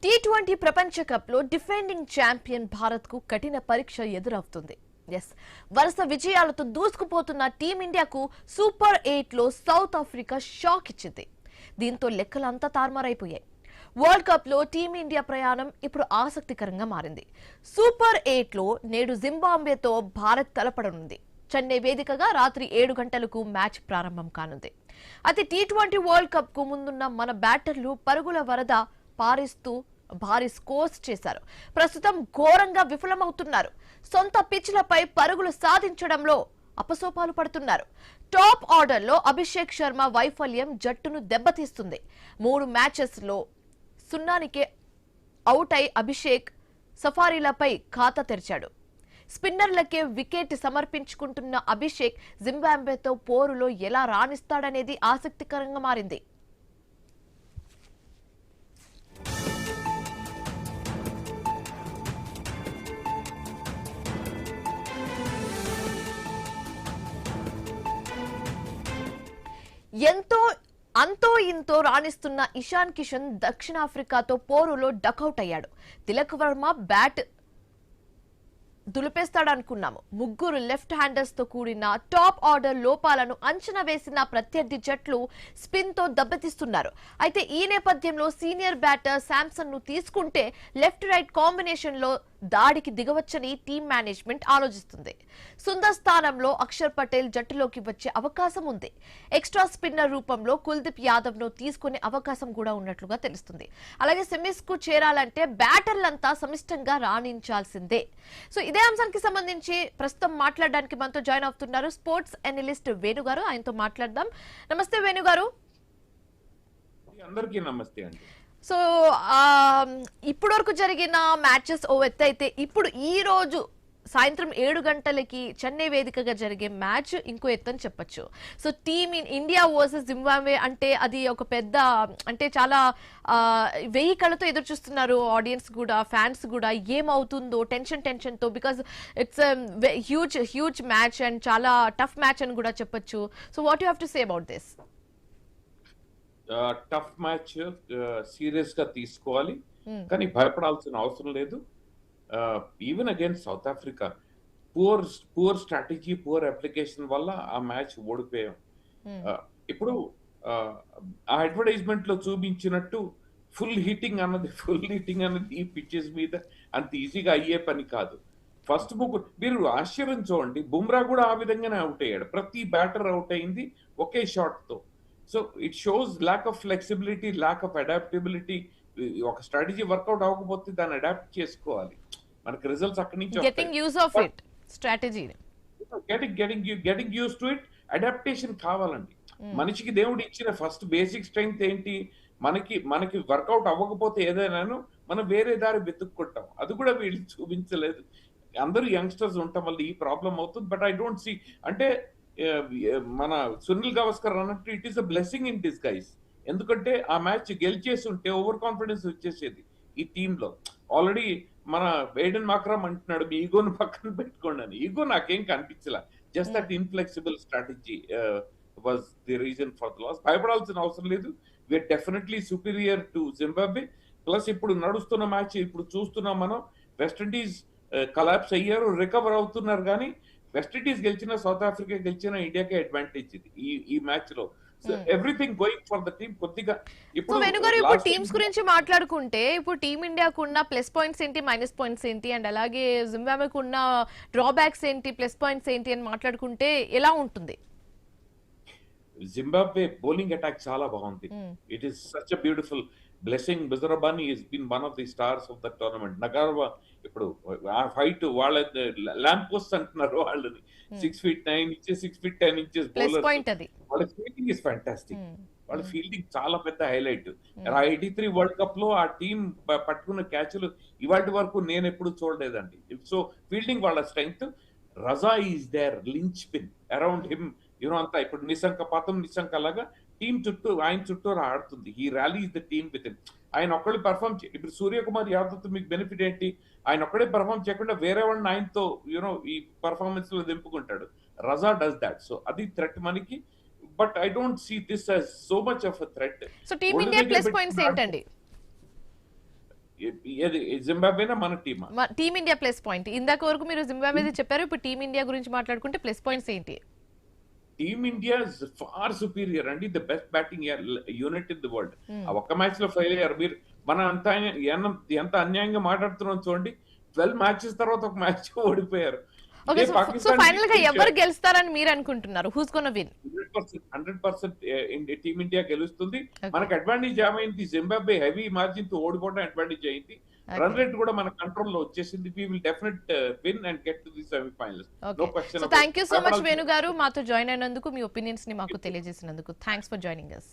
T20 ప్రపంచ cup లో defending champion Bharat కు కఠిన పరీక్ష ఎదురవుతుంది. వరుస విజయాలతో దూసుకుపోతున్న టీమిండియాకు సూపర్ 8 లో సౌత్ ఆఫ్రికా షాక్ ఇచ్చింది. దీంతో లెక్కలంతా తారుమారైపోయాయి. వరల్డ్ కప్ లో టీమిండియా ప్రయాణం ఇప్పుడు ఆసక్తికరంగా మారింది. సూపర్ 8 లో నేడు జింబాబ్వేతో భారత్ తలపడనుంది. చెన్నై వేదికగా రాత్రి 7 గంటలకు మ్యాచ్ ప్రారంభం కానుంది. అయితే T20 వరల్డ్ కప్ కు ముందున్న మన బ్యాటర్లు పరుగుల వరద పారిస్తూ భారీ స్కోర్స్ చేశారు. ప్రస్తుతం ఘోరంగా విఫలమవుతున్నారు. సొంత పిచ్లపై పరుగులు సాధించడంలో అపసోపాలు పడుతున్నారు. టాప్ ఆర్డర్ లో అభిషేక్ శర్మ వైఫల్యం జట్టును దెబ్బతీస్తుంది. 3 మ్యాచెస్ లో 0కే అవుట్ అయి అభిషేక్ సఫారీలపై ఖాతా తెరిచాడు. స్పిన్నర్లకే వికెట్ సమర్పించుకుంటున్న అభిషేక్ జింబాబ్వేతో పోరులో ఎలా రాణిస్తాడనేది ఆసక్తికరంగా మారింది. అంతో ఇంతో రాణిస్తున్న ఇషాన్ కిషన్ దక్షిణాఫ్రికాతో పోరులో డకౌట్ అయ్యాడు. తిలక్ వర్మ బ్యాట్ దులిపేస్తాడనుకున్నాము. 3 లెఫ్ట్ హ్యాండర్స్ తో కూడిన టాప్ ఆర్డర్ లోపాలను అంచనా వేసిన ప్రత్యర్థి జట్లు స్పిన్ తో దెబ్బతీస్తున్నారు. అయితే ఈ నేపథ్యంలో సీనియర్ బ్యాటర్ శాంసన్ ను తీసుకుంటే లెఫ్ట్ రైట్ కాంబినేషన్ లో దాడికి దిగవచ్చని టీం మేనేజ్మెంట్ ఆలోచిస్తుంది. సుందర్ స్థానంలో అక్షర్ పటేల్ జట్టులోకి వచ్చే అవకాశం ఉంది. ఎక్స్ట్రా స్పిన్నర్ రూపంలో కుల్దీప్ యాదవ్ ను తీసుకునే అవకాశం కూడా ఉన్నట్లుగా తెలుస్తుంది. అలాగే సెమీస్ కు చేరాలంటే బ్యాటర్లంతా సమిష్టంగా రాణించాల్సిందే. సో ఇదే అంశానికి సంబంధించి ప్రస్తుతం మాట్లాడడానికి మనతో జాయిన్ అవుతున్నారు స్పోర్ట్స్ అనలిస్ట్ వేణు గారు. ఆయనతో మాట్లాడదాం. నమస్తే వేణు గారు. అందరికీ నమస్తే అండి. సో ఇప్పటి వరకు జరిగిన మ్యాచెస్ ఓ ఎత్తు అయితే ఇప్పుడు ఈ రోజు సాయంత్రం 7 గంటలకి చెన్నై వేదికగా జరిగే మ్యాచ్ ఇంకో ఎత్తు అని చెప్పొచ్చు. So team in India versus Zimbabwe అంటే అది ఒక పెద్ద అంటే చాలా 1000 కళ్ళతో ఎదురు చూస్తున్నారు ఆడియన్స్ కూడా, ఫ్యాన్స్ కూడా. ఏమవుతుందో టెన్షన్ తో, because it's huge match and చాలా టఫ్ మ్యాచ్ అని కూడా చెప్పొచ్చు. So what you have to say about this? Tough match, serious గా తీసుకోవాలి, కానీ భయపడాల్సిన అవసరం లేదు. Even against south Africa poor strategy, poor application వల్ల ఆ మ్యాచ్ ఓడిపోయాం. ఇప్పుడు ఆ అడ్వర్టైజ్మెంట్ లో చూపించినట్టు ఫుల్ హీటింగ్ అన్నది ఈ పిచ్చెస్ మీద అంత ఈజీగా అయ్యే పని కాదు. ఫస్ట్ మీరు ఆశ్చర్యం చూడండి, బుమ్రా కూడా ఆ విధంగానే అవుట్ అయ్యాడు. ప్రతి బ్యాటర్ అవుట్ అయింది ఒకే షాట్ తో. So it shows lack of flexibility, lack of adaptability. ఒక స్ట్రాటజీ వర్కౌట్ అవ్వకపోతే దాన్ని అడాప్ట్ చేసుకోవాలి. మనకి రిజల్ట్స్ అక్కడి నుంచి getting use to it, adaptation కావాలండి. మనిషికి దేవుడు ఇచ్చిన ఫస్ట్ బేసిక్ స్ట్రెంగ్త్ ఏంటి? మనకి వర్కౌట్ అవ్వకపోతే ఏదైనాను మనం వేరే దారి వెతుక్కుంటాం. అది కూడా వీళ్ళు చూపించలేదు. అందరూ యంగ్స్టర్స్ ఉండటం వల్ల ఈ ప్రాబ్లం అవుతుంది. బట్ ఐ డోంట్ సీ, అంటే మన సునీల్ గవాస్కర్ అన్నట్టు it is a blessing in disguise. ఎందుకంటే ఆ మ్యాచ్ గెలిచేసి ఉంటే ఓవర్ కాన్ఫిడెన్స్ వచ్చేసేది ఈ టీంలో. ఆల్రెడీ మన వేడెన్ మాక్రామ్ అంటున్నాడు, మీ ఈగోను పక్కన పెట్టుకోండి అని. ఈగో నాకేం కనిపించలే. Just that inflexible strategy was the reason for the loss. భయపడాల్సిన అవసరం లేదు. We are definitely superior to Zimbabwe. Plus ఇప్పుడు నడుస్తున్న మ్యాచ్ ఇప్పుడు చూస్తున్నాం మనం. వెస్టిండీస్ కలాప్స్ అయ్యారు, రికవర్ అవుతున్నారు. కానీ వెస్టిండీస్ గెలిచిన, సౌత్ ఆఫ్రికా గెలిచిన ఇండియాకి అడ్వాంటేజ్ ఇది ఈ మ్యాచ్ లో. Everything going for the team. కొద్దిగా ఇప్పుడు టీమ్స్ గురించి మాట్లాడుకుంటే ఇప్పుడు టీమ్ ఇండియాకు ఉన్న ప్లస్ పాయింట్స్ ఏంటి, మైనస్ పాయింట్స్ ఏంటి, అండ్ అలాగే జింబాబ్వేకు ఉన్న డ్రాబ్యాక్స్ ఏంటి, ప్లస్ పాయింట్స్ ఏంటి అని మాట్లాడుకుంటే ఎలా ఉంటుంది? జింబాబ్వే బౌలింగ్ అటాక్ చాలా బాగుంది. It is such a beautiful blessing. Muzarabani is been one of the stars of the tournament. Ngarava ఇప్పుడు ఆ ఫైట్ వాళ్ళ ల్యాంప్ పోస్ట్ అంటున్నారు వాళ్ళని. 6'9" ఇంచెస్, 6'10" ఇంచెస్ బౌలర్. వాళ్ళ ఫీల్డింగ్ ఇస్ ఫ్యాంటాస్టిక్. వాళ్ళ ఫీల్డింగ్ చాలా పెద్ద హైలైట్. 83 వరల్డ్ కప్ లో ఆ టీం పట్టుకున్న క్యాచ్లు ఇవాటి వరకు నేను ఎప్పుడు చూడలేదండి. సో ఫీల్డింగ్ వాళ్ళ strength. Raza is there linchpin around him. అంతా ఇప్పుడు నిశంక లాగా టీం చుట్టూ, ఆయన చుట్టూ ఆడుతుంది. He rallies the team with him. ఆయన ఒక్కడే పర్ఫామ్ ఇప్పుడు సూర్యకుమార్ యాదవ్ మీకు బెనిఫిట్ ఏంటి? ఆయన ఒక్కడే పర్ఫామ్ చేయకుండా వేరే వాళ్ళని ఆయనతో ఈ పర్ఫార్మెన్స్ లో దింపుకుంటాడు. Raza does that. సో అది థ్రెట్ మనకి. But I don't see this as so much of a threat. So team India plus points ఏంటండి? ఏది జింబాబ్వేనా మన టీమా? Team India plus point. ఇందాక వరకు మీరు జింబాబ్వే చెప్పారు, ఇప్పుడు టీమిండియా గురించి మాట్లాడుకుంటే ప్లస్ పాయింట్స్ ఏంటి? Team India is far superior అండి, the best batting unit in the world. ఆ ఒక్క మ్యాచ్ లో ఫెయిల్ అయ్యారు. మీరు మన ఎంత అన్యాయంగా మాట్లాడుతున్నాం చూడండి. 12 మ్యాచెస్ తర్వాత ఒక మ్యాచ్ ఓడిపోయారు. ఓకే, ఇదే సో పాకిస్తాన్ ఫైనల్ గా ఎవరు గెలుస్తారని మీరు అనుకుంటున్నారు? Who's gonna win? 100% టీమిండియా గెలుస్తుంది. Okay. మనకు అడ్వాంటేజ్ ఏమైంది, జింబాబ్వే హెవీ మార్జిన్ తో ఓడిపోవడం అడ్వాంటేజ్ అయింది. రన్ రేట్ కూడా మన కంట్రోల్ లో వచ్చేసింది. We will definite win and get to the semifinals. No question. So thank you so much Venu garu, మాతో జాయిన్ అయినందుకు, మీ ఒపీనియన్స్ ని మాకు తెలియజేసినందుకు. Thanks for joining us.